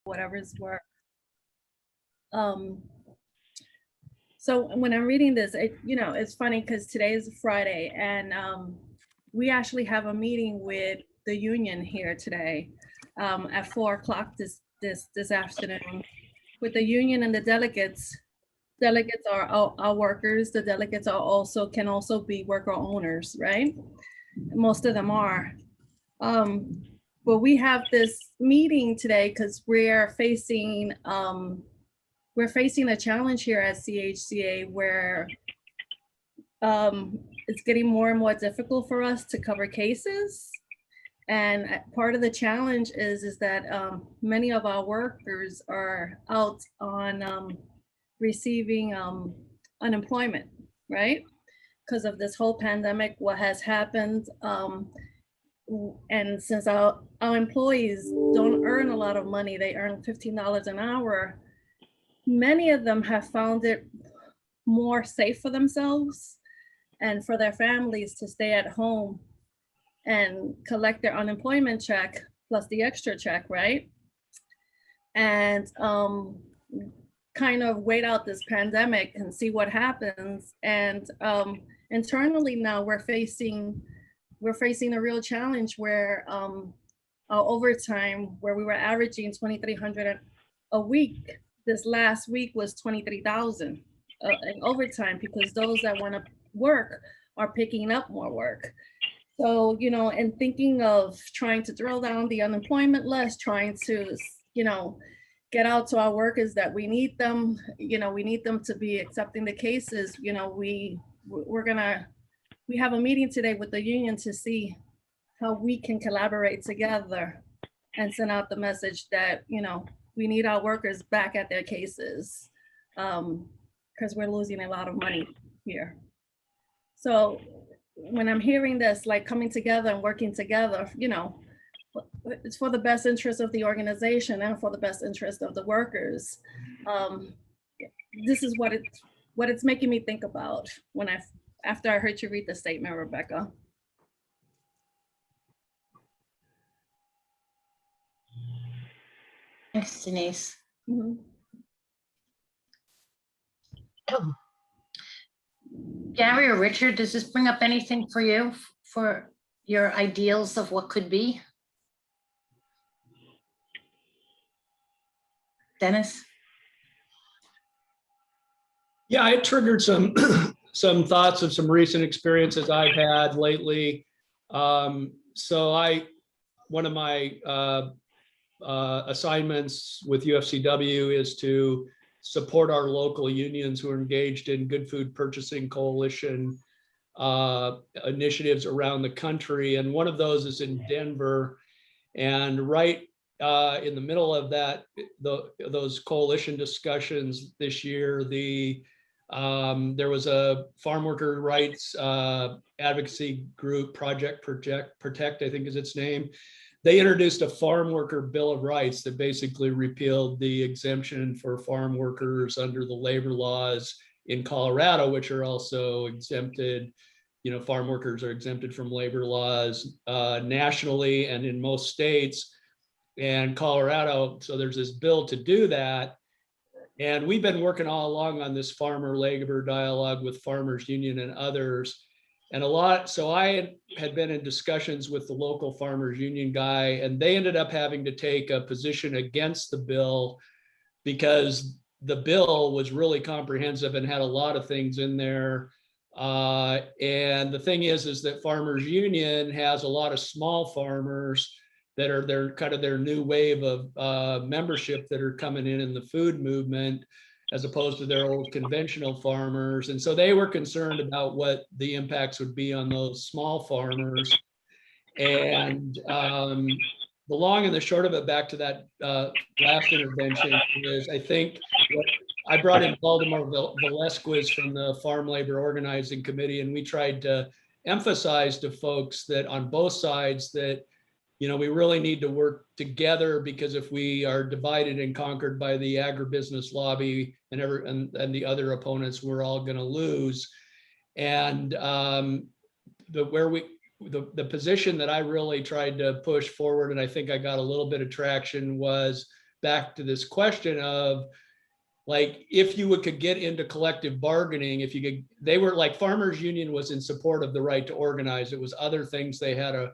whatever's work. So when I'm reading this, it's funny because today is Friday, and we actually have a meeting with the union here today at 4 o'clock this afternoon with the union and the delegates. Delegates are our workers. The delegates can also be worker owners, right? Most of them are. But we have this meeting today because we're facing a challenge here at CHCA where it's getting more and more difficult for us to cover cases. And part of the challenge is that many of our workers are out on receiving unemployment, right? Because of this whole pandemic, what has happened. And since our employees don't earn a lot of money, they earn $15 an hour, many of them have found it more safe for themselves and for their families to stay at home and collect their unemployment check plus the extra check, right? And kind of wait out this pandemic and see what happens. And internally now we're facing a real challenge where our overtime, where we were averaging 2,300 a week, this last week was 23,000 in overtime because those that want to work are picking up more work. So, and thinking of trying to drill down the unemployment list, trying to, get out to our workers that we need them, we need them to be accepting the cases. We have a meeting today with the union to see how we can collaborate together and send out the message that, we need our workers back at their cases because we're losing a lot of money here. So when I'm hearing this, like coming together and working together, it's for the best interest of the organization and for the best interest of the workers. This is what it's making me think about after I heard you read the statement, Rebecca. Thanks, Denise. Mm-hmm. Gary or Richard, does this bring up anything for you, for your ideals of what could be? Dennis? Yeah, it triggered some some thoughts of some recent experiences I've had lately. So one of my assignments with UFCW is to support our local unions who are engaged in Good Food Purchasing Coalition initiatives around the country. And one of those is in Denver. And right in the middle of those coalition discussions this year, there was a farm worker rights advocacy group, Project Protect, I think is its name. They introduced a farm worker bill of rights that basically repealed the exemption for farm workers under the labor laws in Colorado, which are also exempted. Farm workers are exempted from labor laws nationally and in most states, and Colorado. So there's this bill to do that. And we've been working all along on this farmer labor dialogue with Farmers Union and others. And so I had been in discussions with the local Farmers Union guy, and they ended up having to take a position against the bill because the bill was really comprehensive and had a lot of things in there. And the thing is that Farmers Union has a lot of small farmers that are their new wave of membership that are coming in the food movement, as opposed to their old conventional farmers. And so they were concerned about what the impacts would be on those small farmers. And the long and the short of it, back to that last intervention, is I think I brought in Valdemar Velasquez from the Farm Labor Organizing Committee, and we tried to emphasize to folks that on both sides that we really need to work together, because if we are divided and conquered by the agribusiness lobby and the other opponents, we're all going to lose. And the position that I really tried to push forward, and I think I got a little bit of traction, was back to this question of, like, if you could get into collective bargaining, if you could, they were like, farmers union was in support of the right to organize. It was other things they had a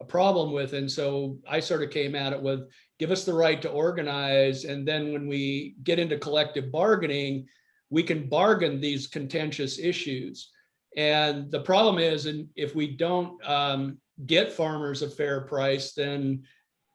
problem with. And so I sort of came at it with, give us the right to organize. And then when we get into collective bargaining, we can bargain these contentious issues. And the problem is, and if we don't get farmers a fair price, then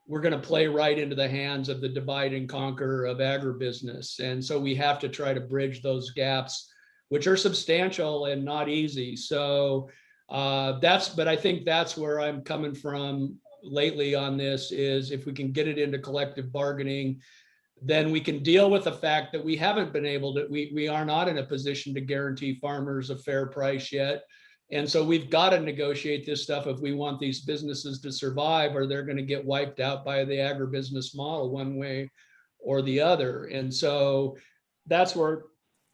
we're going to play right into the hands of the divide and conquer of agribusiness. And so we have to try to bridge those gaps, which are substantial and not easy. So but I think that's where I'm coming from lately on this, is if we can get it into collective bargaining, then we can deal with the fact that we haven't been able to, we are not in a position to guarantee farmers a fair price yet. And so we've got to negotiate this stuff if we want these businesses to survive, or they're going to get wiped out by the agribusiness model one way or the other. And so that's where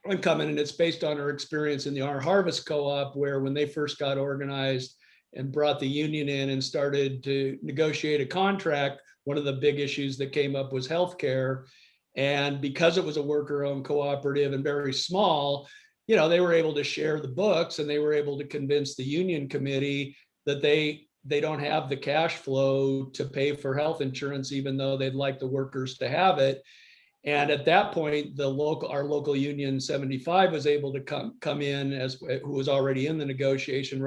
I'm coming, and it's based on our experience in our Harvest Co-op, where when they first got organized and brought the union in and started to negotiate a contract, one of the big issues that came up was healthcare. And because it was a worker-owned cooperative and very small, they were able to share the books, and they were able to convince the union committee that they don't have the cash flow to pay for health insurance, even though they'd like the workers to have it. And at that point, our local union 75 was able to come in, who was already in the negotiation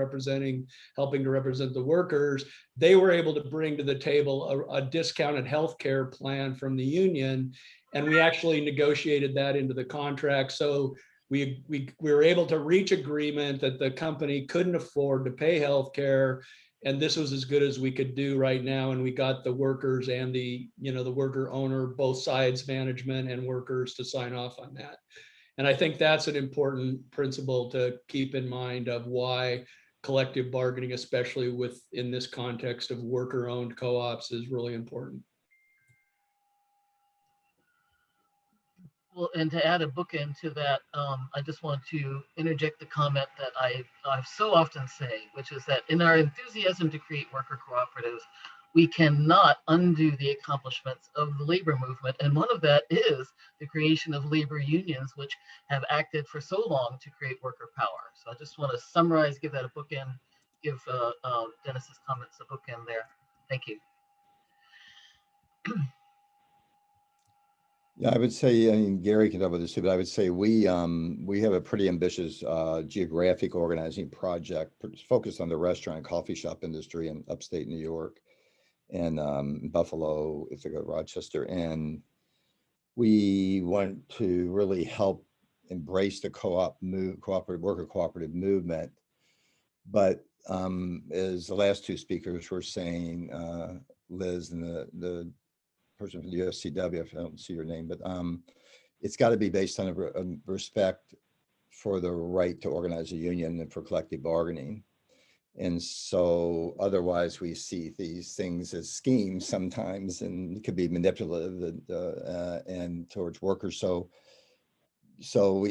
helping to represent the workers. They were able to bring to the table a discounted healthcare plan from the union, and we actually negotiated that into the contract. So we were able to reach agreement that the company couldn't afford to pay healthcare, and this was as good as we could do right now. And we got the workers and the worker owner, both sides, management and workers, to sign off on that. And I think that's an important principle to keep in mind of why collective bargaining, especially in this context of worker-owned co-ops, is really important. Well, and to add a bookend to that, I just want to interject the comment that I so often say, which is that in our enthusiasm to create worker cooperatives, we cannot undo the accomplishments of the labor movement. And one of that is the creation of labor unions, which have acted for so long to create worker power. So I just want to summarize, give that a bookend, give Dennis's comments a bookend there. Thank you. Yeah, I would say, I mean, Gary can talk about this too, but I would say we have a pretty ambitious geographic organizing project focused on the restaurant and coffee shop industry in upstate New York and Buffalo, if they go to Rochester. And we want to really help embrace the worker cooperative movement. But as the last two speakers were saying, Liz and the person from the USCW, I don't see your name, but it's got to be based on a respect for the right to organize a union and for collective bargaining. And so otherwise we see these things as schemes sometimes, and it could be manipulative and towards workers. So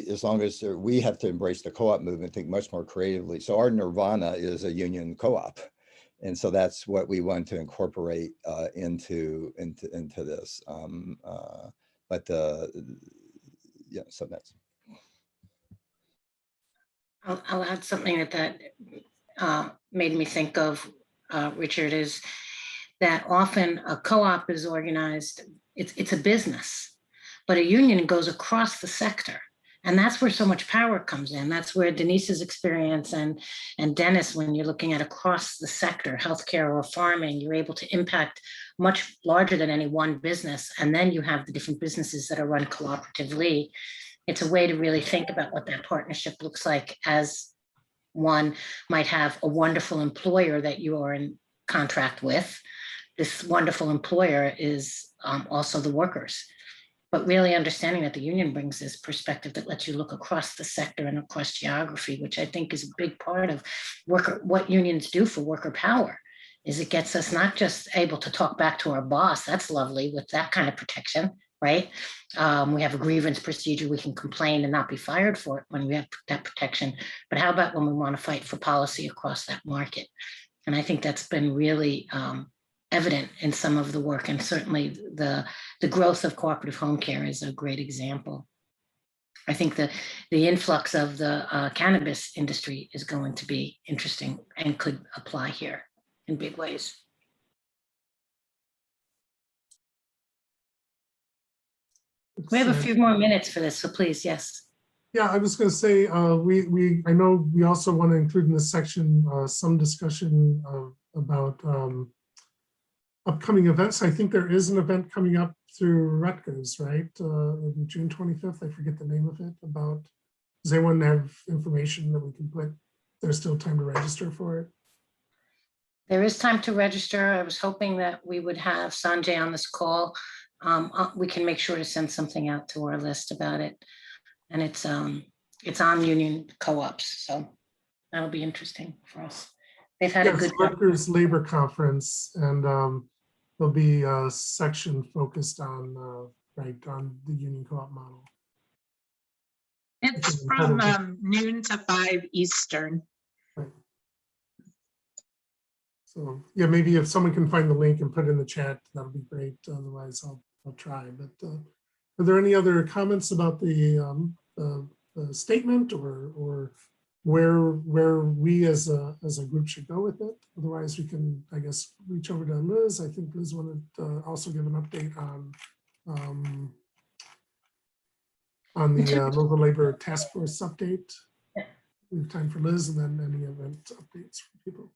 as long as we have to embrace the co-op movement, think much more creatively. So our nirvana is a union co-op. And so that's what we want to incorporate into this. Yeah, so that's. I'll add something that made me think of, Richard, is that often a co-op is organized, it's a business, but a union goes across the sector. And that's where so much power comes in. That's where Denise's experience and Dennis, when you're looking at across the sector, healthcare or farming, you're able to impact much larger than any one business. And then you have the different businesses that are run cooperatively. It's a way to really think about what that partnership looks like, as one might have a wonderful employer that you are in contract with. This wonderful employer is also the workers. But really understanding that the union brings this perspective that lets you look across the sector and across geography, which I think is a big part of what unions do for worker power, is it gets us not just able to talk back to our boss. That's lovely with that kind of protection, right? We have a grievance procedure. We can complain and not be fired for it when we have that protection. But how about when we want to fight for policy across that market? And I think that's been really evident in some of the work, and certainly the growth of cooperative home care is a great example. I think the influx of the cannabis industry is going to be interesting and could apply here in big ways. We have a few more minutes for this, so please, yes. Yeah, I was going to say, I know we also want to include in this section some discussion about upcoming events. I think there is an event coming up through Rutgers, right? On June 25th, I forget the name of it, about, does anyone have information that we can put? There's still time to register for it. There is time to register. I was hoping that we would have Sanjay on this call. We can make sure to send something out to our list about it. And it's on union co-ops, so that'll be interesting for us. They've had a good Rutgers Labor Conference, and there'll be a section focused on on the union co-op model. It's from noon to 5 Eastern. Right. So yeah, maybe if someone can find the link and put it in the chat, that'll be great. Otherwise, I'll try. But are there any other comments about the statement or where we as a group should go with it? Otherwise, we can, I guess, reach over to Liz. I think Liz wanted to also give an update on the local labor task force update. We have time for Liz, and then any event updates for people.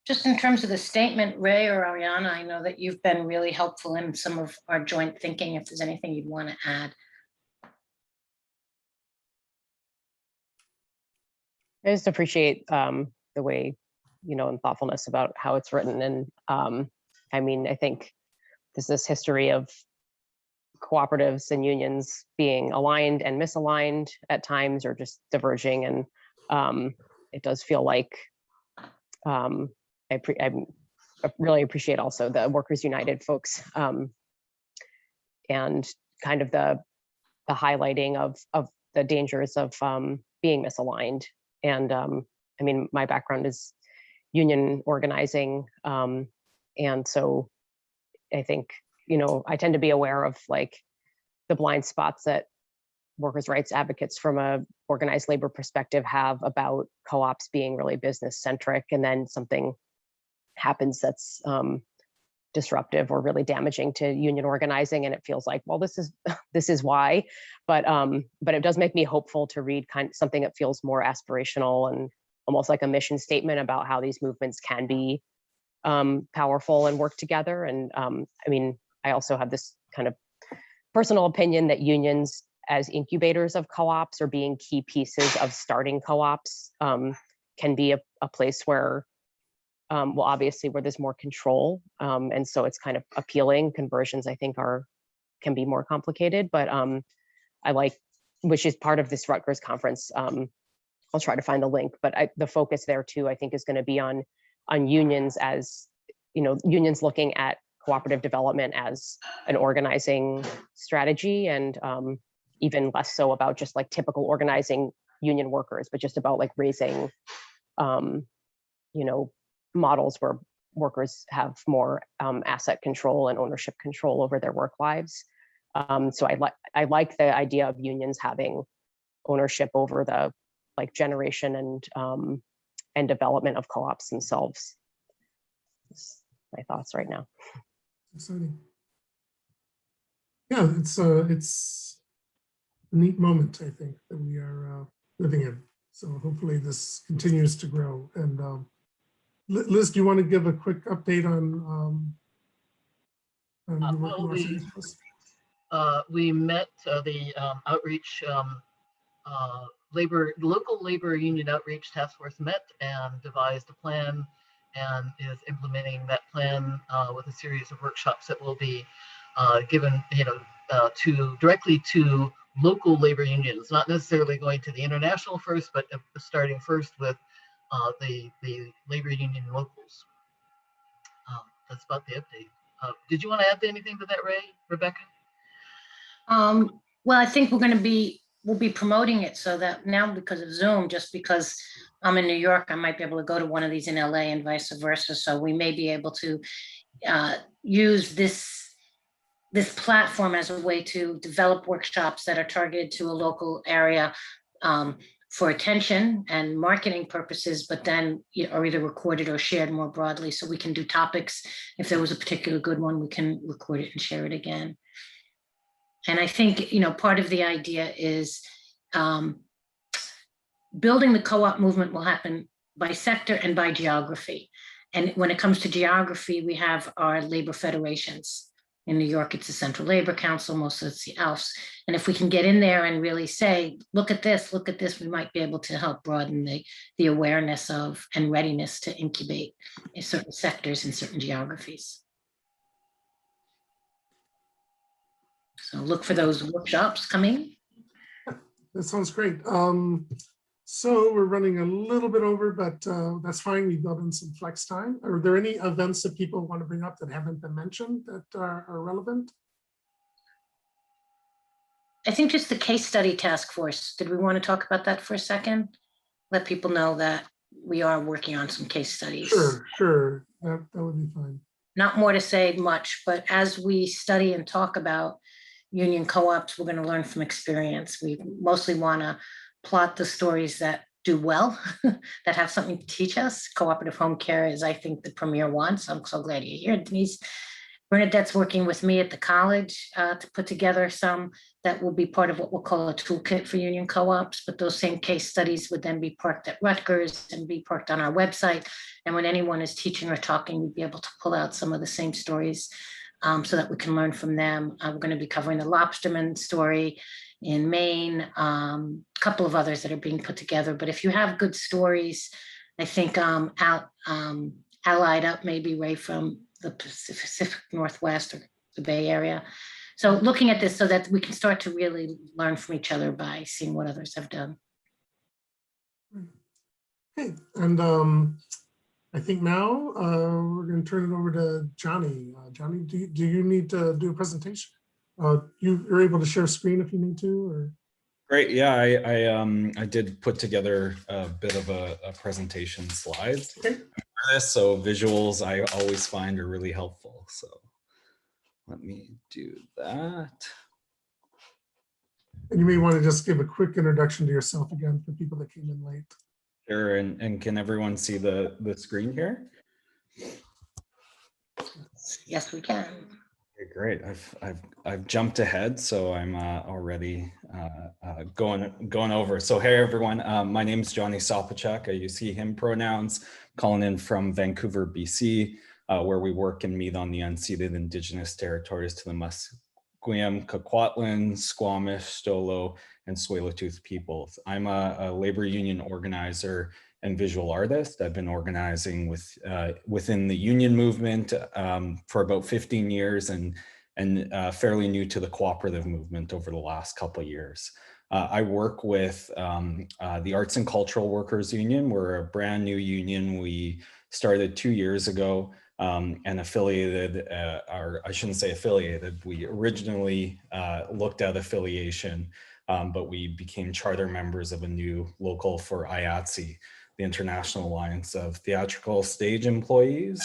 Just in terms of the statement, Ray or Ariana, I know that you've been really helpful in some of our joint thinking. If there's anything you'd want to add. I just appreciate the way, and thoughtfulness about how it's written. And I mean, I think there's this history of cooperatives and unions being aligned and misaligned at times, or just diverging. And it does feel like I really appreciate also the Workers United folks and kind of the highlighting of the dangers of being misaligned. And I mean, my background is union organizing. And so I think, I tend to be aware of like the blind spots that workers' rights advocates from a organized labor perspective have about co-ops being really business centric, and then something happens that's disruptive or really damaging to union organizing, and it feels like, well, this is why. But it does make me hopeful to read something that feels more aspirational and almost like a mission statement about how these movements can be powerful and work together. And I mean, I also have this kind of personal opinion that unions as incubators of co-ops or being key pieces of starting co-ops can be a place where, well, obviously where there's more control. And so it's kind of appealing. Conversions, I think, can be more complicated, but I like, which is part of this Rutgers conference. I'll try to find the link, but the focus there too, I think, is going to be on unions as, unions looking at cooperative development as an organizing strategy, and even less so about just like typical organizing union workers, but just about like raising, models where workers have more asset control and ownership control over their work lives. So I like the idea of unions having ownership over the like generation and development of co-ops themselves. That's my thoughts right now. Exciting. Yeah, it's a neat moment, I think, that we are living in. So hopefully this continues to grow. And Liz, do you want to give a quick update on your work in Los Angeles? We met the outreach local labor union outreach task force met and devised a plan, and is implementing that plan with a series of workshops that will be given, directly to local labor unions, not necessarily going to the international first, but starting first with the labor union locals. That's about the update. Did you want to add anything to that, Rebecca? Well, I think we're going to be we'll be promoting it so that now because of Zoom, just because I'm in New York, I might be able to go to one of these in LA and vice versa. So we may be able to use this platform as a way to develop workshops that are targeted to a local area for attention and marketing purposes, but then are either recorded or shared more broadly. So we can do topics. If there was a particular good one, we can record it and share it again. And I think, part of the idea is building the co-op movement will happen by sector and by geography. And when it comes to geography, we have our labor federations. In New York, it's the Central Labor Council, most of it's the ALFs. And if we can get in there and really say, look at this, we might be able to help broaden the awareness of and readiness to incubate in certain sectors in certain geographies. So look for those workshops coming. That sounds great. So we're running a little bit over, but that's fine. We built in some flex time. Are there any events that people want to bring up that haven't been mentioned that are relevant? I think just the case study task force. Did we want to talk about that for a second? Let people know that we are working on some case studies. Sure. That would be fine. Not more to say much, but as we study and talk about union co-ops, we're going to learn from experience. We mostly want to plot the stories that do well, that have something to teach us. Cooperative home care is, I think, the premier one. So I'm so glad you're here, Denise. Bernadette's working with me at the college to put together some that will be part of what we'll call a toolkit for union co-ops, but those same case studies would then be parked at Rutgers and be parked on our website. And when anyone is teaching or talking, we'd be able to pull out some of the same stories so that we can learn from them. We're going to be covering the Lobsterman story in Maine, a couple of others that are being put together. But if you have good stories, I think allied up maybe Ray from the Pacific Northwest or the Bay Area. So looking at this so that we can start to really learn from each other by seeing what others have done. Okay, and I think now we're going to turn it over to Johnny. Johnny, do you need to do a presentation? You're able to share screen if you need to, or? Great, yeah, I did put together a bit of a presentation slides Okay. for this, so visuals I always find are really helpful. So let me do that. And you may want to just give a quick introduction to yourself again for people that came in late. Sure, and can everyone see the screen here? Yes, we can. Okay, great. I've jumped ahead, so I'm already going over. So hey everyone, my name is Johnny Sopachek. I use he, him pronouns, calling in from Vancouver, BC, where we work and meet on the unceded Indigenous territories to the Musqueam, Coquitlam, Squamish, Stolo, and Tsleil-Waututh peoples. I'm a labor union organizer and visual artist. I've been organizing within the union movement for about 15 years and fairly new to the cooperative movement over the last couple of years. I work with the Arts and Cultural Workers Union. We're a brand new union. We started 2 years ago and affiliated, or I shouldn't say affiliated. We originally looked at affiliation, but we became charter members of a new local for IATSE, the International Alliance of Theatrical Stage Employees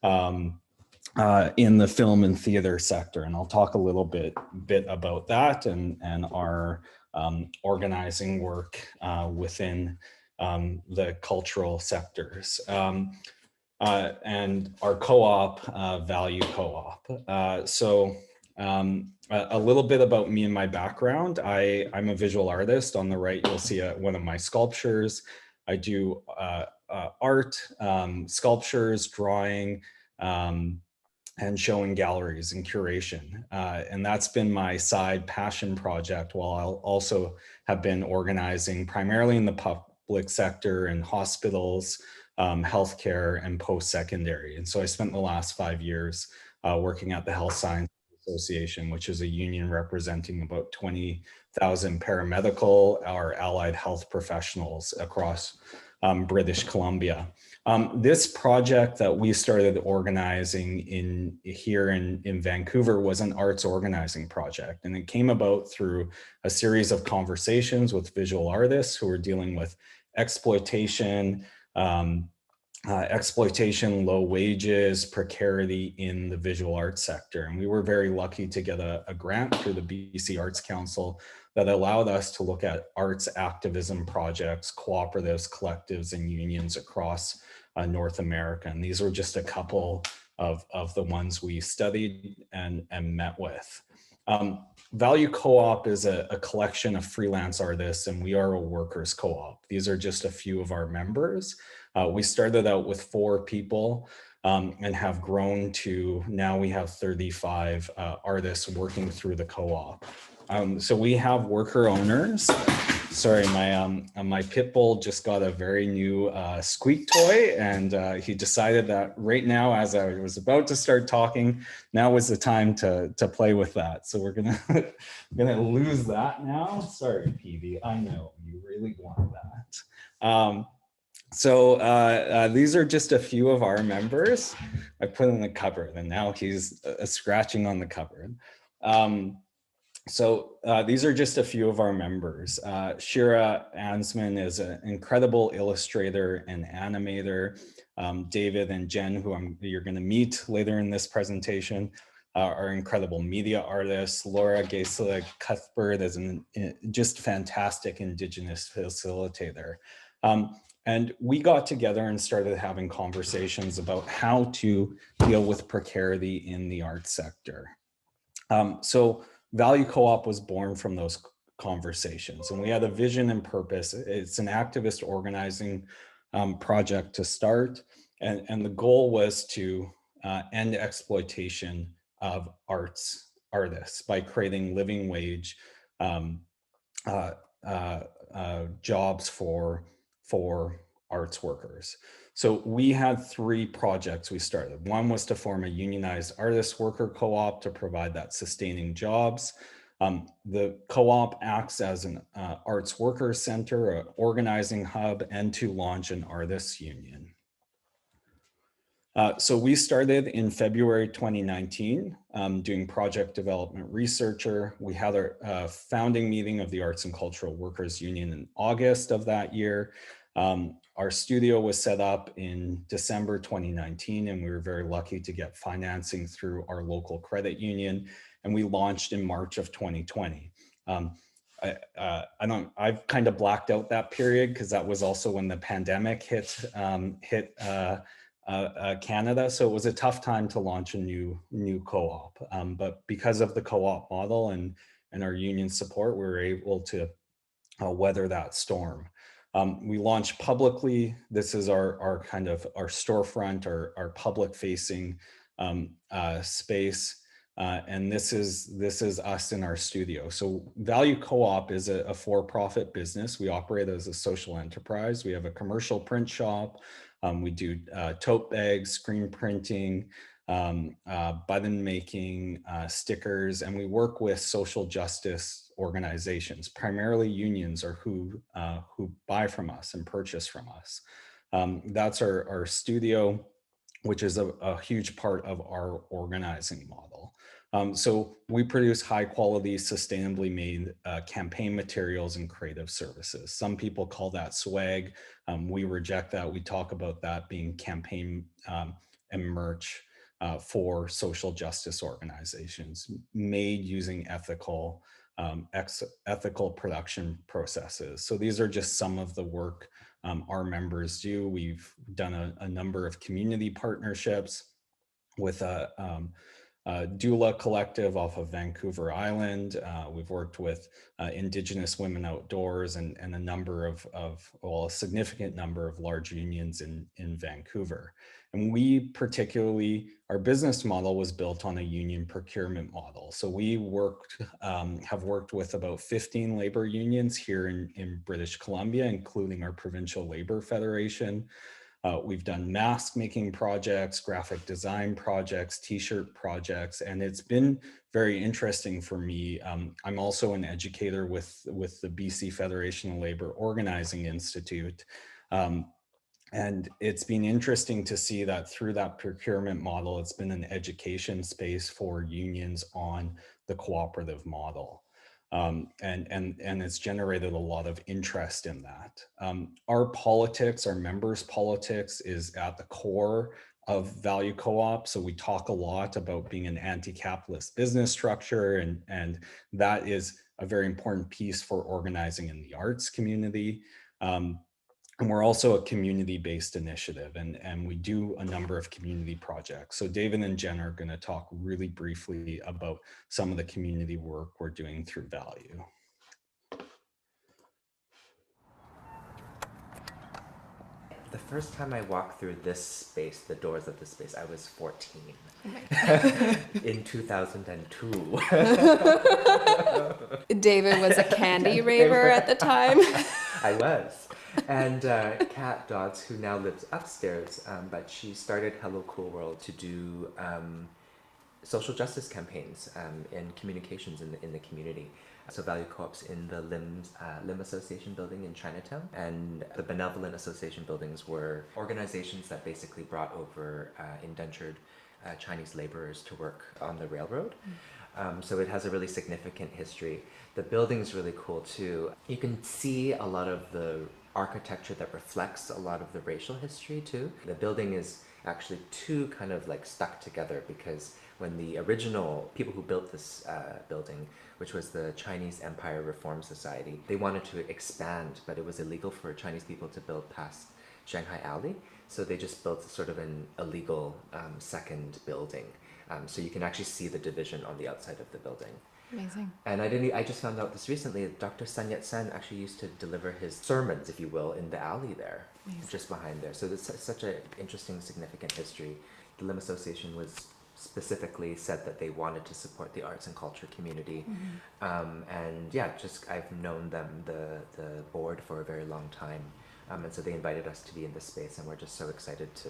in the film and theater sector. And I'll talk a little bit about that and our organizing work within the cultural sectors. And our co-op, Valu Co-op. So a little bit about me and my background. I'm a visual artist. On the right, you'll see one of my sculptures. I do art, sculptures, drawing, and showing galleries and curation. And that's been my side passion project, while I'll also have been organizing primarily in the public sector and hospitals, healthcare, and post-secondary. And so I spent the last 5 years working at the Health Sciences Association, which is a union representing about 20,000 paramedical or allied health professionals across British Columbia. This project that we started organizing here in Vancouver was an arts organizing project, and it came about through a series of conversations with visual artists who were dealing with exploitation, low wages, precarity in the visual arts sector. And we were very lucky to get a grant through the BC Arts Council that allowed us to look at arts activism projects, cooperatives, collectives, and unions across North America. And these were just a couple of the ones we studied and met with. Valu Co-op is a collection of freelance artists, and we are a workers co-op. These are just a few of our members. We started out with 4 people and have grown to now we have 35 artists working through the co-op. So we have worker owners. Sorry, my pit bull just got a very new squeak toy, and he decided that right now, as I was about to start talking, now was the time to play with that. So we're gonna lose that now. Sorry, Peavy, I know you really want that. So these are just a few of our members. I put in the cupboard, and now he's scratching on the cupboard. So these are just a few of our members. Shira Ansman is an incredible illustrator and animator. David and Jen, who you're going to meet later in this presentation, are incredible media artists. Laura Gaisler Cuthbert is just fantastic Indigenous facilitator. And we got together and started having conversations about how to deal with precarity in the arts sector. So Valu Co-op was born from those conversations, and we had a vision and purpose. It's an activist organizing project to start, and the goal was to end exploitation of artists by creating living wage jobs for arts workers. So we had 3 projects we started. One was to form a unionized artist worker co-op to provide that sustaining jobs. The co-op acts as an arts worker center, an organizing hub, and to launch an artists union. So we started in February 2019 doing project development researcher. We had our founding meeting of the Arts and Cultural Workers Union in August of that year. Our studio was set up in December 2019, and we were very lucky to get financing through our local credit union, and we launched in March of 2020. I've kind of blacked out that period because that was also when the pandemic hit Canada, so it was a tough time to launch a new co-op. But because of the co-op model and our union support, we were able to weather that storm. We launched publicly. This is our kind of our storefront, our public facing space. And this is us in our studio. So Valu Co-op is a for-profit business. We operate as a social enterprise. We have a commercial print shop. We do tote bags, screen printing, button making, stickers, and we work with social justice organizations, primarily unions, or who buy from us and purchase from us. That's our studio, which is a huge part of our organizing model. So we produce high quality, sustainably made campaign materials and creative services. Some people call that swag. We reject that. We talk about that being campaign and merch for social justice organizations made using ethical production processes. So these are just some of the work our members do. We've done a number of community partnerships with a doula collective off of Vancouver Island. We've worked with Indigenous Women Outdoors and a number of a significant number of large unions in Vancouver. And we particularly, our business model was built on a union procurement model. So we have worked with about 15 labor unions here in British Columbia, including our Provincial Labor Federation. We've done mask making projects, graphic design projects, t-shirt projects, and it's been very interesting for me. I'm also an educator with the BC Federation of Labor Organizing Institute. And it's been interesting to see that through that procurement model, it's been an education space for unions on the cooperative model. And it's generated a lot of interest in that. Our politics, our members' politics is at the core of Valu Co-op. So we talk a lot about being an anti-capitalist business structure, and that is a very important piece for organizing in the arts community. And we're also a community-based initiative, and we do a number of community projects. So David and Jen are going to talk really briefly about some of the community work we're doing through Valu. The first time I walked through this space, the doors of this space, I was 14 in 2002. David was a candy raver at the time. I was. And Kat Dodds, who now lives upstairs, but she started Hello Cool World to do social justice campaigns and communications in the community. So Valu Co-op's in the Lim Association building in Chinatown, and the Benevolent Association buildings were organizations that basically brought over indentured Chinese laborers to work on the railroad. So it has a really significant history. The building's really cool too. You can see a lot of the architecture that reflects a lot of the racial history too. The building is actually two kind of like stuck together, because when the original people who built this building, which was the Chinese Empire Reform Society, they wanted to expand, but it was illegal for Chinese people to build past Shanghai Alley. So they just built sort of an illegal second building. So you can actually see the division on the outside of the building. Amazing. And I just found out this recently, Dr. Sun Yat-sen actually used to deliver his sermons, if you will, in the alley there, just behind there. So it's such an interesting, significant history. The Lim Association was specifically said that they wanted to support the arts and culture community. And yeah, just I've known them, the board, for a very long time. And so they invited us to be in this space, and we're just so excited to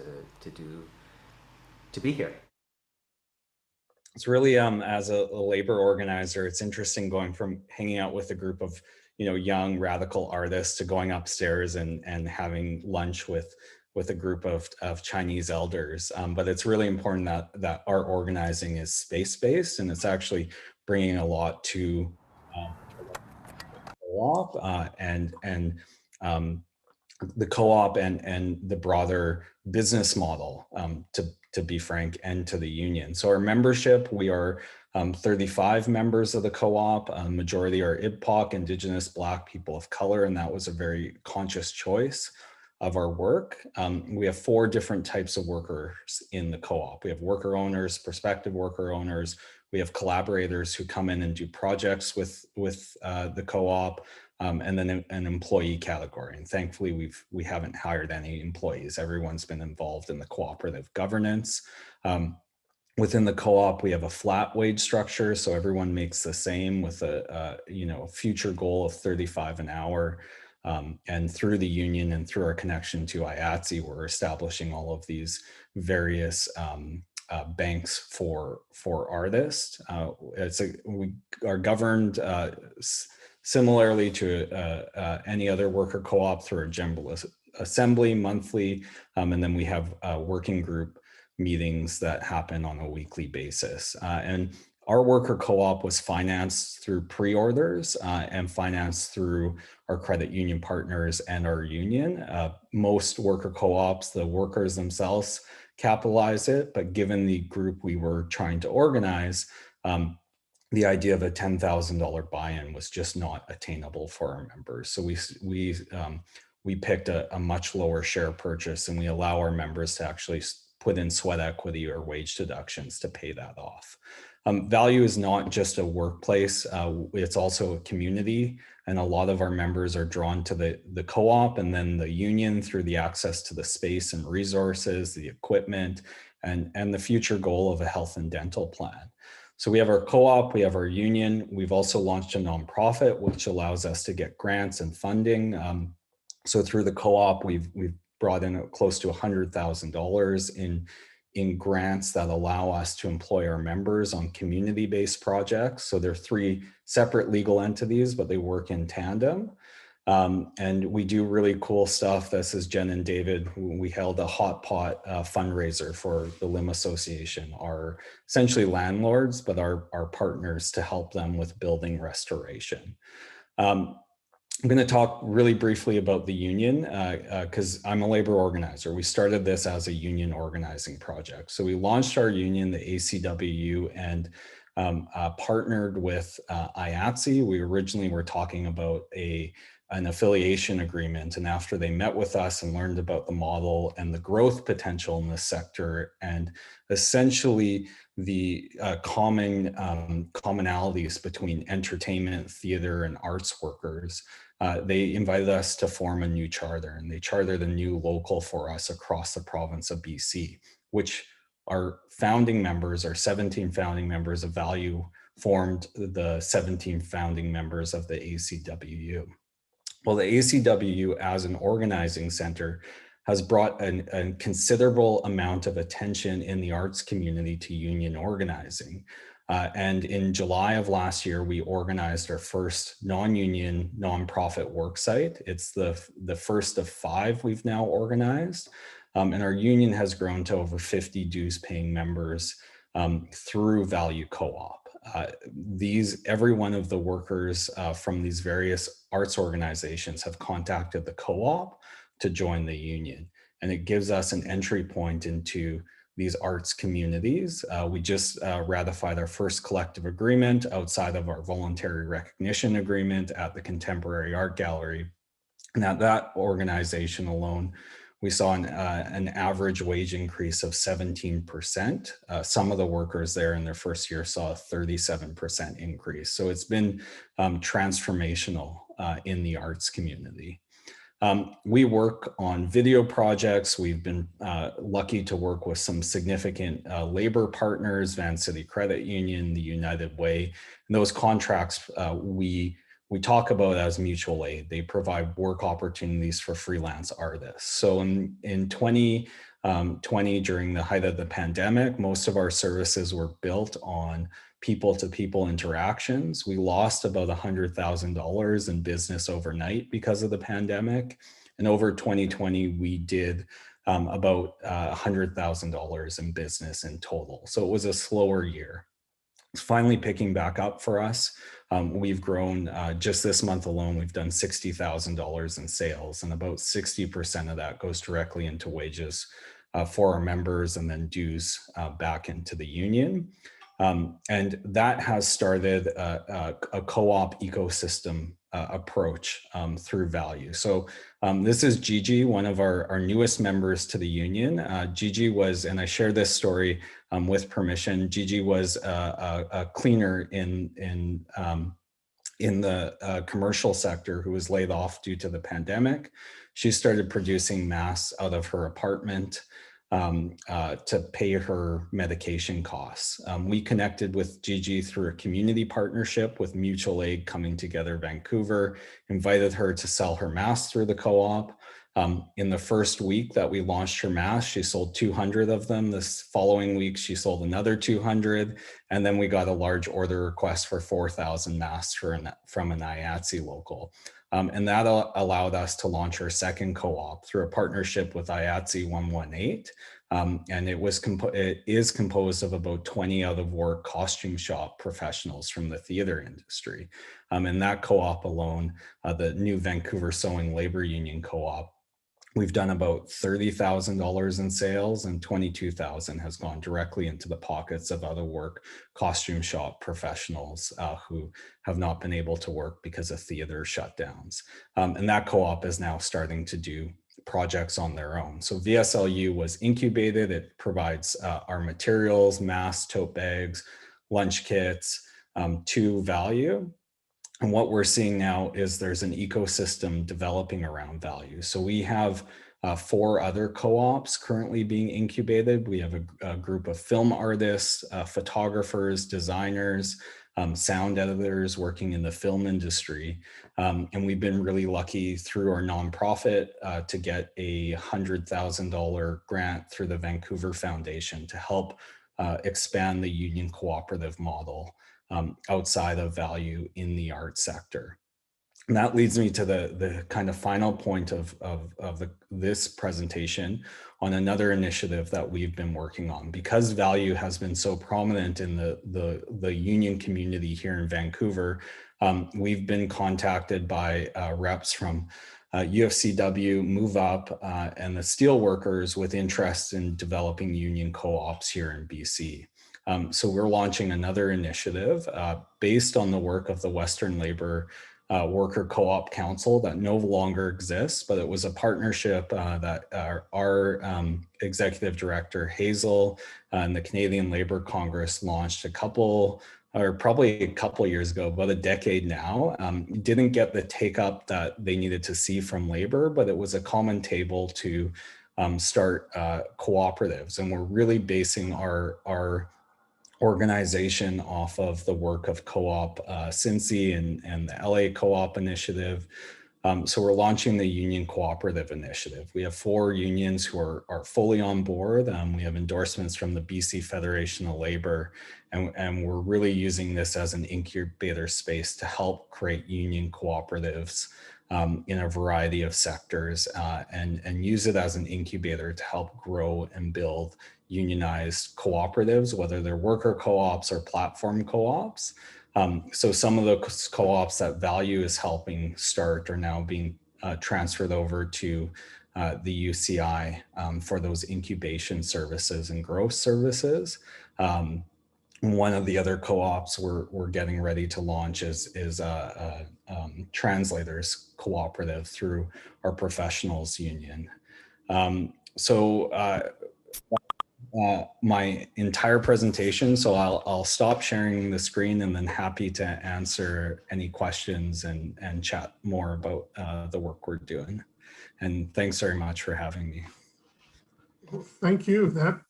be here. It's really, as a labor organizer, it's interesting going from hanging out with a group of, young radical artists to going upstairs and having lunch with a group of Chinese elders. But it's really important that our organizing is space-based, and it's actually bringing a lot to co-op and the co-op and the broader business model, to be frank, and to the union. So our membership, we are 35 members of the co-op. Majority are IPOC, Indigenous, Black, people of color, and that was a very conscious choice of our work. We have 4 different types of workers in the co-op. We have worker owners, prospective worker owners. We have collaborators who come in and do projects with the co-op. And then an employee category. And thankfully, we haven't hired any employees. Everyone's been involved in the cooperative governance. Within the co-op, we have a flat wage structure, so everyone makes the same with a future goal of 35 an hour. And through the union and through our connection to IATSE, we're establishing all of these various banks for artists. We are governed similarly to any other worker co-op through a general assembly monthly, and then we have working group meetings that happen on a weekly basis. And our worker co-op was financed through pre-orders and financed through our credit union partners and our union. Most worker co-ops, the workers themselves capitalize it, but given the group we were trying to organize, the idea of a $10,000 buy-in was just not attainable for our members. So we picked a much lower share purchase, and we allow our members to actually put in sweat equity or wage deductions to pay that off. Valu is not just a workplace, it's also a community, and a lot of our members are drawn to the co-op and then the union through the access to the space and resources, the equipment, and the future goal of a health and dental plan. So we have our co-op, we have our union. We've also launched a nonprofit, which allows us to get grants and funding. So through the co-op, we've brought in close to $100,000 in grants that allow us to employ our members on community-based projects. So they're 3 separate legal entities, but they work in tandem. And we do really cool stuff. This is Jen and David. We held a hot pot fundraiser for the LIM Association, our essentially landlords, but our partners to help them with building restoration. I'm going to talk really briefly about the union because I'm a labor organizer. We started this as a union organizing project. So we launched our union, the ACWU, and partnered with IATSE. We originally were talking about an affiliation agreement, and after they met with us and learned about the model and the growth potential in this sector and essentially the commonalities between entertainment, theater, and arts workers, they invited us to form a new charter, and they chartered a new local for us across the province of BC, which our founding members, our 17 founding members of Value, formed the 17 founding members of the ACWU. Well, the ACWU as an organizing center has brought a considerable amount of attention in the arts community to union organizing. And in July of last year, we organized our first non-union, nonprofit worksite. It's the first of 5 we've now organized. And our union has grown to over 50 dues-paying members through Valu Co-op. Every one of the workers from these various arts organizations have contacted the co-op to join the union. And it gives us an entry point into these arts communities. We just ratified our first collective agreement outside of our voluntary recognition agreement at the Contemporary Art Gallery. And at that organization alone, we saw an average wage increase of 17%. Some of the workers there in their first year saw a 37% increase. So it's been transformational in the arts community. We work on video projects. We've been lucky to work with some significant labor partners, Van City Credit Union, the United Way. And those contracts we talk about as mutual aid. They provide work opportunities for freelance artists. So in 2020, during the height of the pandemic, most of our services were built on people-to-people interactions. We lost about $100,000 in business overnight because of the pandemic. And over 2020, we did about $100,000 in business in total. So it was a slower year. It's finally picking back up for us. We've grown just this month alone, we've done $60,000 in sales, and about 60% of that goes directly into wages for our members and then dues back into the union. And that has started a co-op ecosystem approach through Value. So this is Gigi, one of our newest members to the union. Gigi was, and I share this story with permission, Gigi was a cleaner in the commercial sector who was laid off due to the pandemic. She started producing masks out of her apartment to pay her medication costs. We connected with Gigi through a community partnership with Mutual Aid Coming Together Vancouver, invited her to sell her masks through the co-op. In the first week that we launched her masks, she sold 200 of them. This following week, she sold another 200. And then we got a large order request for 4,000 masks from an IATSE local. And that allowed us to launch our second co-op through a partnership with IATSE 118. And it is composed of about 20 out-of-work costume shop professionals from the theater industry. And that co-op alone, the new Vancouver Sewing Labor Union co-op, we've done about $30,000 in sales, and $22,000 has gone directly into the pockets of other work costume shop professionals who have not been able to work because of theater shutdowns. And that co-op is now starting to do projects on their own. So VSLU was incubated. It provides our materials, masks, tote bags, lunch kits to Value. And what we're seeing now is there's an ecosystem developing around Value. So we have 4 other co-ops currently being incubated. We have a group of film artists, photographers, designers, sound editors working in the film industry. And we've been really lucky through our nonprofit to get a $100,000 grant through the Vancouver Foundation to help expand the union cooperative model outside of Value in the art sector. And that leads me to the kind of final point of this presentation on another initiative that we've been working on. Because value has been so prominent in the union community here in Vancouver, we've been contacted by reps from UFCW, Move Up, and the steelworkers with interest in developing union co-ops here in BC. So we're launching another initiative based on the work of the Western Labor Worker Co-op Council that no longer exists, but it was a partnership that our executive director, Hazel, and the Canadian Labour Congress launched probably a couple years ago, about a decade now. Didn't get the take up that they needed to see from labor, but it was a common table to start cooperatives. And we're really basing our organization off of the work of Co-op Cincy and the LA Co-op Initiative. So we're launching the Union Cooperative Initiative. We have 4 unions who are fully on board. We have endorsements from the BC Federation of Labor, and we're really using this as an incubator space to help create union cooperatives in a variety of sectors and use it as an incubator to help grow and build unionized cooperatives, whether they're worker co-ops or platform co-ops. So some of those co-ops that Value is helping start are now being transferred over to the UCI for those incubation services and growth services. One of the other co-ops we're getting ready to launch is Translators Cooperative through our professionals union. My entire presentation, so I'll stop sharing the screen and then happy to answer any questions and chat more about the work we're doing. And thanks very much for having me. Thank you. That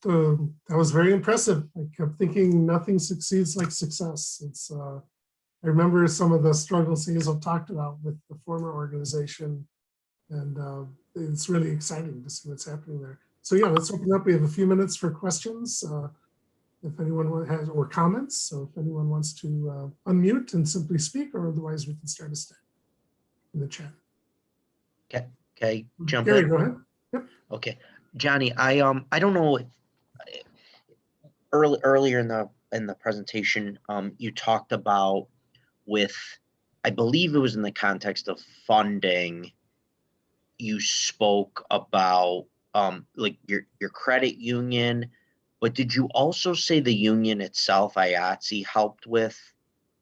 was very impressive. I kept thinking nothing succeeds like success. I remember some of the struggles Hazel talked about with the former organization, and it's really exciting to see what's happening there. So yeah, let's open up. We have a few minutes for questions, if anyone has, or comments. So if anyone wants to unmute and simply speak, or otherwise we can start a step in the chat. Okay, jump Gary, in. go ahead. Yep. Okay, Johnny, I don't know if earlier in the presentation, you talked about I believe it was in the context of funding, you spoke about like your credit union, but did you also say the union itself, IATSE, helped with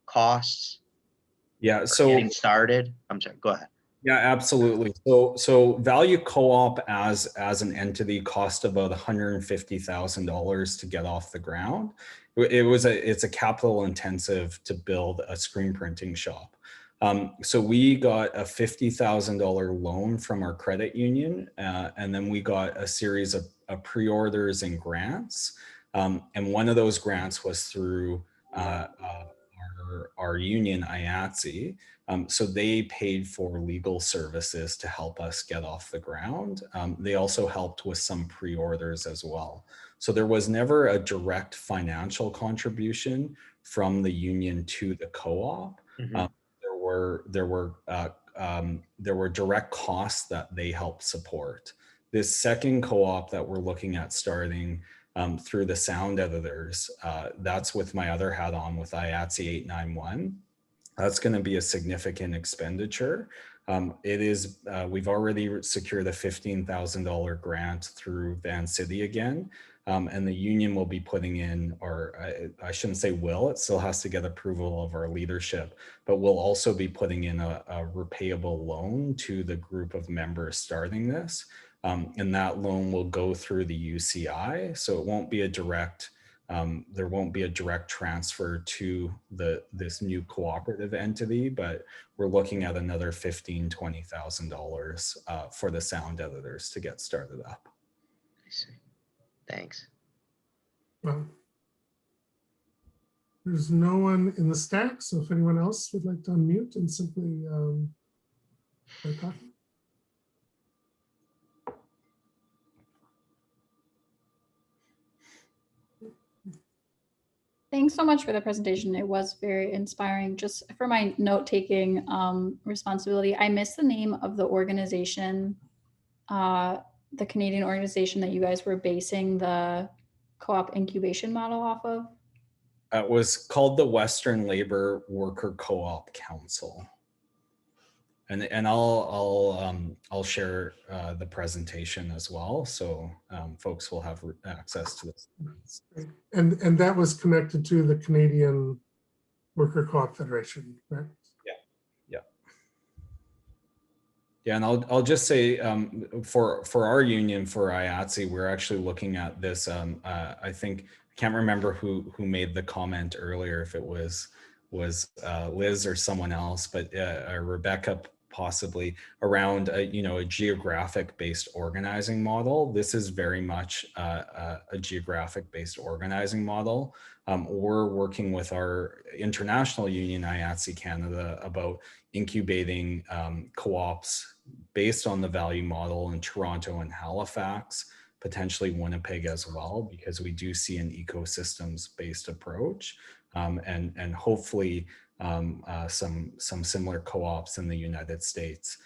costs? Yeah, so getting started. I'm sorry, go ahead. Yeah, absolutely. So Value Co-op as an entity cost about $150,000 to get off the ground. It's a capital intensive to build a screen printing shop. So we got a $50,000 loan from our credit union, and then we got a series of pre-orders and grants. And one of those grants was through our union, IATSE. So they paid for legal services to help us get off the ground. They also helped with some pre-orders as well. So there was never a direct financial contribution from the union to the co-op. Mm-hmm. There were direct costs that they helped support. This second co-op that we're looking at starting through the sound editors, that's with my other hat on with IATSE 891. That's going to be a significant expenditure. We've already secured a $15,000 grant through Van City again, and the union will be putting in, or I shouldn't say will, it still has to get approval of our leadership, but we'll also be putting in a repayable loan to the group of members starting this. And that loan will go through the UCI, so it won't be a direct, there won't be a direct transfer to this new cooperative entity, but we're looking at another $15,000, $20,000 for the sound editors to get started up. I see. Thanks. Well, there's no one in the stack, so if anyone else would like to unmute and simply start talking. Thanks so much for the presentation. It was very inspiring. Just for my note-taking responsibility, I missed the name of the organization, the Canadian organization that you guys were basing the co-op incubation model off of. It was called the Western Labor Worker Co-op Council. And I'll share the presentation as well, so folks will have access to this. And that was connected to the Canadian Worker Co-op Federation, right? Yeah, and I'll just say for our union, for IATSE, we're actually looking at this. I think I can't remember who made the comment earlier, if it was Liz or someone else, but Rebecca possibly, around a geographic-based organizing model. This is very much a geographic-based organizing model. We're working with our international union, IATSE Canada, about incubating co-ops based on the value model in Toronto and Halifax, potentially Winnipeg as well, because we do see an ecosystems-based approach, and hopefully some similar co-ops in the United States,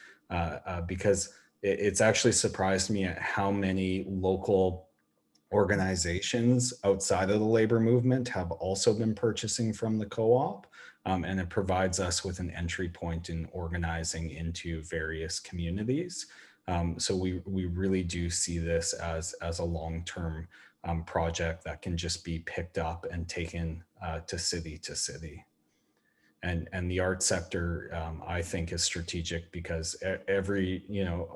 because it's actually surprised me at how many local organizations outside of the labor movement have also been purchasing from the co-op, and it provides us with an entry point in organizing into various communities. So we really do see this as a long-term project that can just be picked up and taken to city. And the art sector, I think, is strategic because every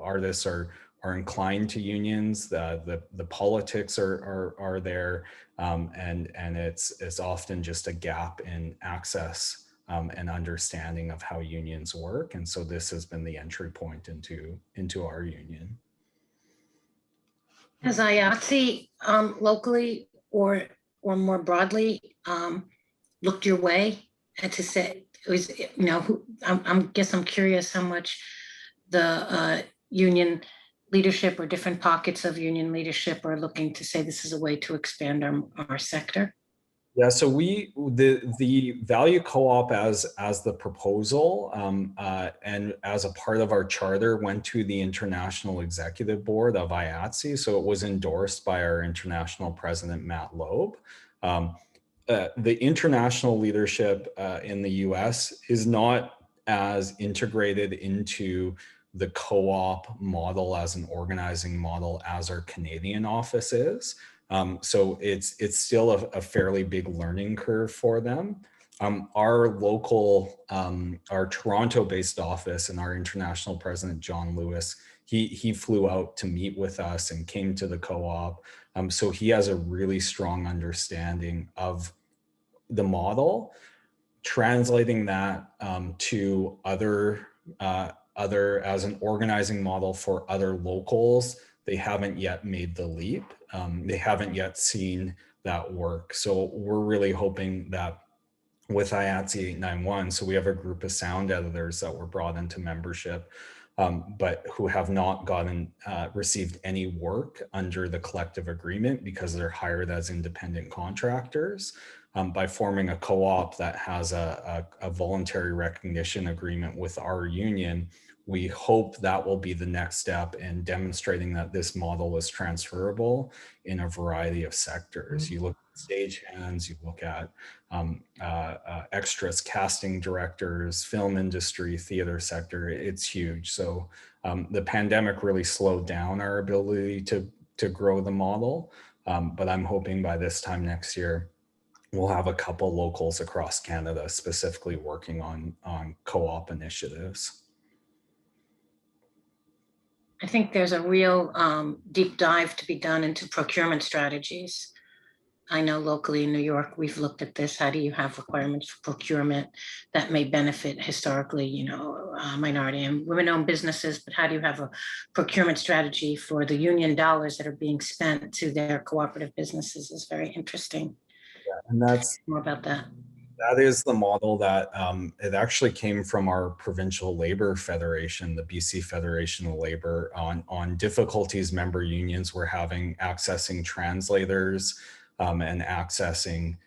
artists are inclined to unions. The politics are there, and it's often just a gap in access and understanding of how unions work. And so this has been the entry point into our union. Has IATSE locally or more broadly looked your way? And to say, I'm curious how much the union leadership or different pockets of union leadership are looking to say this is a way to expand our sector. Yeah, so the Valu Co-op as the proposal and as a part of our charter went to the International Executive Board of IATSE. So it was endorsed by our international president, Matt Loeb. The international leadership in the US is not as integrated into the co-op model as an organizing model as our Canadian office is. So it's still a fairly big learning curve for them. Our local, our Toronto-based office and our international president, John Lewis, he flew out to meet with us and came to the co-op. So he has a really strong understanding of the model. Translating that to other as an organizing model for other locals, they haven't yet made the leap. They haven't yet seen that work. So we're really hoping that with IATSE 891, so we have a group of sound editors that were brought into membership, but who have not received any work under the collective agreement because they're hired as independent contractors. By forming a co-op that has a voluntary recognition agreement with our union, we hope that will be the next step in demonstrating that this model is transferable in a variety of sectors. You look at stagehands, you look at extras, casting directors, film industry, theater sector, it's huge. So the pandemic really slowed down our ability to grow the model, but I'm hoping by this time next year, we'll have a couple locals across Canada specifically working on co-op initiatives. I think there's a real deep dive to be done into procurement strategies. I know locally in New York, we've looked at this. How do you have requirements for procurement that may benefit historically, minority and women-owned businesses, but how do you have a procurement strategy for the union dollars that are being spent to their cooperative businesses is very interesting. Yeah, and that's more about that. That is the model that it actually came from our provincial labor federation, the BC Federation of Labor, on difficulties member unions were having accessing translators and accessing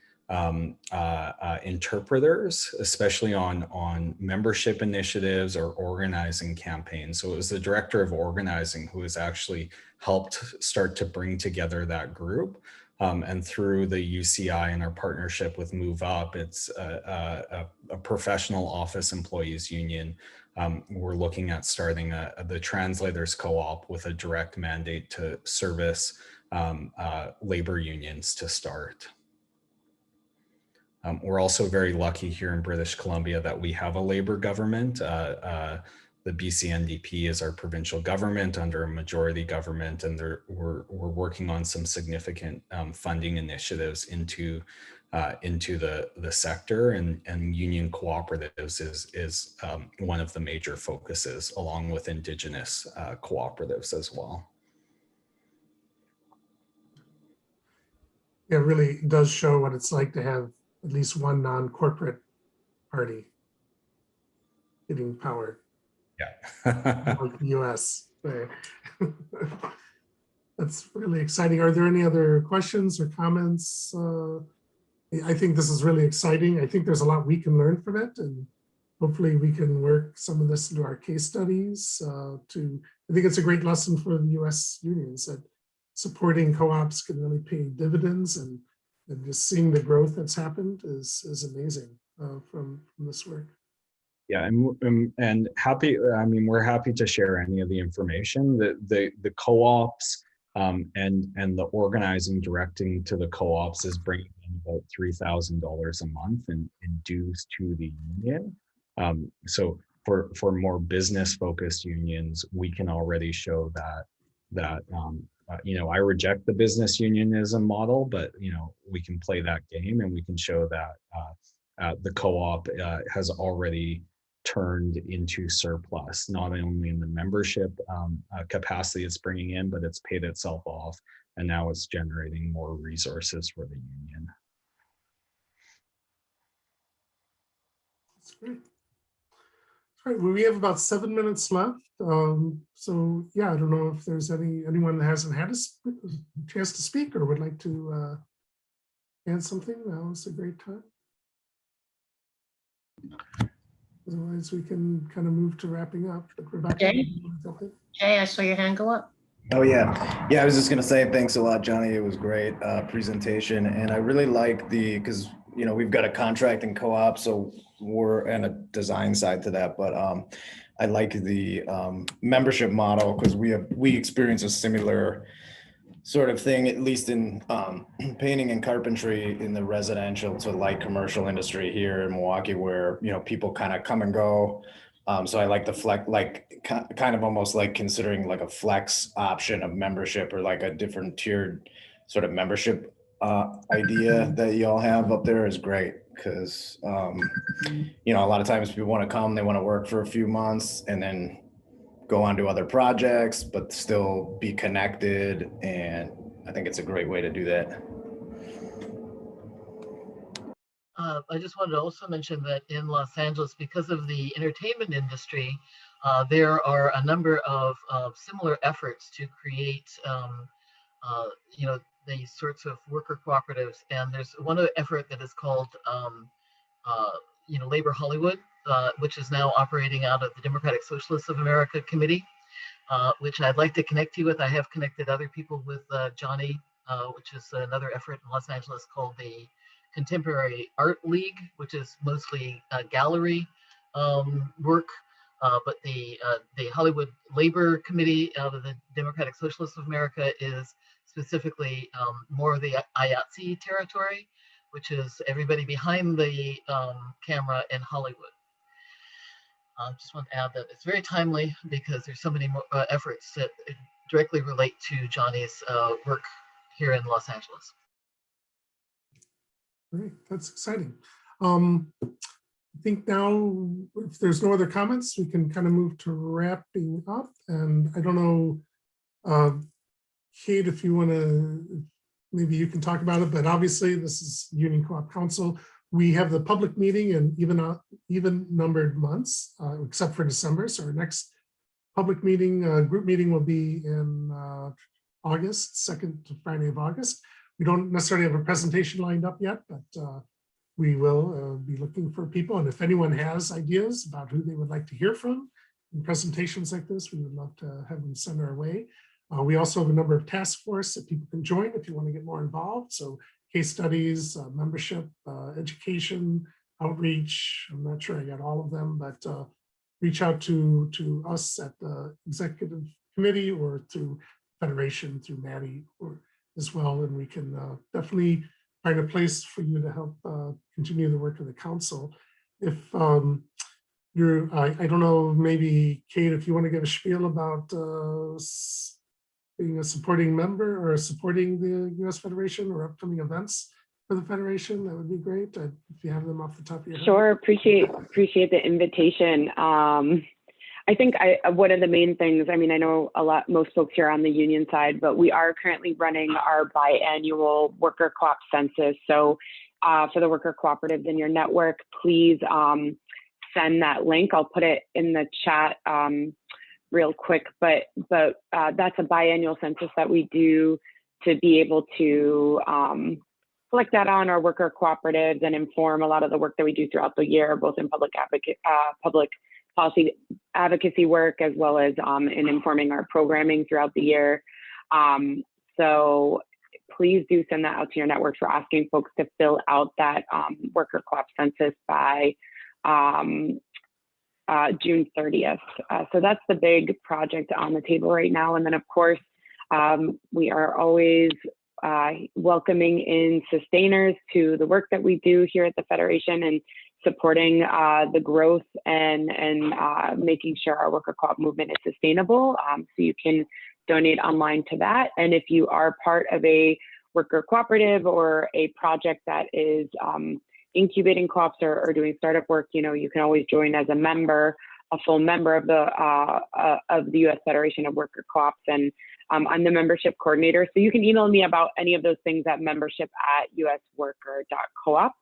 interpreters, especially on membership initiatives or organizing campaigns. So it was the director of organizing who has actually helped start to bring together that group. And through the UCI and our partnership with Move Up, it's a professional office employees union. We're looking at starting the Translators Co-op with a direct mandate to service labor unions to start. We're also very lucky here in British Columbia that we have a labor government. The BC NDP is our provincial government under a majority government, and we're working on some significant funding initiatives into the sector, and union cooperatives is one of the major focuses, along with Indigenous cooperatives as well. It really does show what it's like to have at least one non-corporate party getting power. Yeah. Like the US. That's really exciting. Are there any other questions or comments? I think this is really exciting. I think there's a lot we can learn from it, and hopefully we can work some of this into our case studies. I think it's a great lesson for the US unions that supporting co-ops can really pay dividends, and just seeing the growth that's happened is amazing from this work. Yeah, and happy. I mean, we're happy to share any of the information. The co-ops and the organizing, directing to the co-ops is bringing in about $3,000 a month in dues to the union. So for more business focused unions, we can already show that you know, I reject the business unionism model, but you know, we can play that game, and we can show that the co-op has already turned into surplus, not only in the membership capacity it's bringing in, but it's paid itself off, and now it's generating more resources for the union. That's great. All right, well, we have about 7 minutes left. So yeah, I don't know if there's anyone that hasn't had a chance to speak or would like to add something. Now is a great time. Otherwise, we can kind of move to wrapping up. Rebecca, Jay, I saw your hand go up. Oh yeah, I was just gonna say thanks a lot, Johnny. It was great presentation, and I really like because you know we've got a contracting co-op, so we're in a design side to that. But I like the membership model because we experience a similar sort of thing, at least in painting and carpentry in the residential to light commercial industry here in Milwaukee, where you know people kind of come and go. So I like the flex, like kind of almost like considering like a flex option of membership, or like a different tiered sort of membership idea that y'all have up there is great, because you know, a lot of times people want to come, they want to work for a few months and then go on to other projects, but still be connected. And I think it's a great way to do that. I just wanted to also mention that in Los Angeles, because of the entertainment industry, there are a number of similar efforts to create, you know, these sorts of worker cooperatives. And there's one effort that is called, you know, Labor Hollywood, which is now operating out of the Democratic Socialists of America Committee, which I'd like to connect you with. I have connected other people with Johnny, which is another effort in Los Angeles called the Contemporary Art League, which is mostly gallery work, but the Hollywood Labor Committee out of the Democratic Socialists of America is specifically more of the IATSE territory, which is everybody behind the camera in Hollywood. I just want to add that it's very timely because there's so many more, efforts that directly relate to Johnny's work here in Los Angeles. Great, that's exciting. I think now, if there's no other comments, we can kind of move to wrapping up. And I don't know, Kate, if you want to, maybe you can talk about it, but obviously this is Union Co-op Council. We have the public meeting in even numbered months, except for December. So our next public meeting, group meeting will be in August, second Friday of August. We don't necessarily have a presentation lined up yet, but we will be looking for people. And if anyone has ideas about who they would like to hear from in presentations like this, we would love to have them send our way. We also have a number of task force that people can join if you want to get more involved. So case studies, membership, education, outreach. I'm not sure I got all of them, but reach out to us at the executive committee or through Federation, through Maddie or as well. And we can definitely find a place for you to help continue the work of the council. If I don't know, maybe Kate, if you want to give a spiel about being a supporting member or supporting the U.S. Federation or upcoming events for the Federation, that would be great. If you have them off the top of your head. Sure, appreciate the invitation. I think one of the main things, I mean, I know most folks here are on the union side, but we are currently running our biannual worker co-op census. So for the worker cooperatives in your network, please send that link. I'll put it in the chat real quick, but that's a biannual census that we do to be able to collect data on our worker cooperatives and inform a lot of the work that we do throughout the year, both in public policy advocacy work, as well as in informing our programming throughout the year. So please do send that out to your networks. We're asking folks to fill out that worker co-op census by June 30th. So that's the big project on the table right now. And then of course, we are always welcoming in sustainers to the work that we do here at the Federation and supporting the growth and making sure our worker co-op movement is sustainable. So you can donate online to that. And if you are part of a worker cooperative or a project that is incubating co-ops or doing startup work, you know, you can always join as a member, a full member of the U.S. Federation of Worker Co-ops. And I'm the membership coordinator. So you can email me about any of those things at membership@usworker.coop.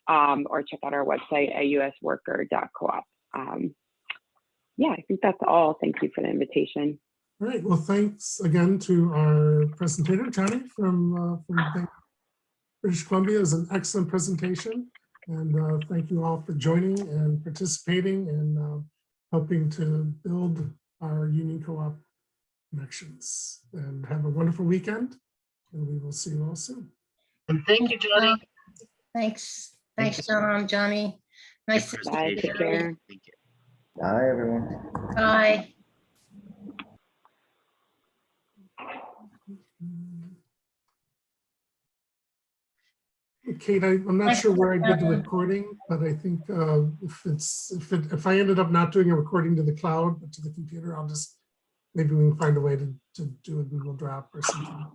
Or check out our website at usworker.coop. Yeah, I think that's all. Thank you for the invitation. All right. Well, thanks again to our presentator, Johnny, from British Columbia. It was an excellent presentation. And thank you all for joining and participating and helping to build our union co-op connections. And have a wonderful weekend. And we will see you all soon. And thank you, Johnny. Thanks. Thanks, Johnny. Nice to see you. Take care. Bye, everyone. Bye. Kate, I'm not sure where I did the recording, but I think if I ended up not doing a recording to the cloud, but to the computer, I'll just, maybe we can find a way to do a Google Drop or something.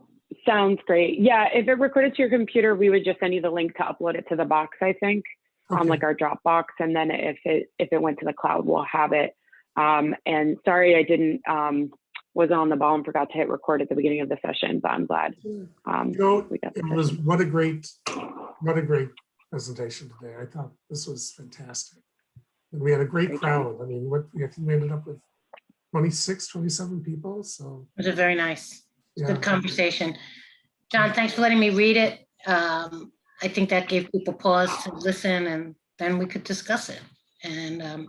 Sounds great. Yeah, if it recorded to your computer, we would just send you the link to upload it to the box, I think, like our Dropbox. And then if it went to the cloud, we'll have it. And sorry, I didn't, was on the ball and forgot to hit record at the beginning of the session, but I'm glad. What a great presentation today. I thought this was fantastic. And we had a great crowd. I mean, we ended up with 26, 27 people. So it was a very nice. Good conversation. John, thanks for letting me read it. I think that gave people pause to listen and then we could discuss it. And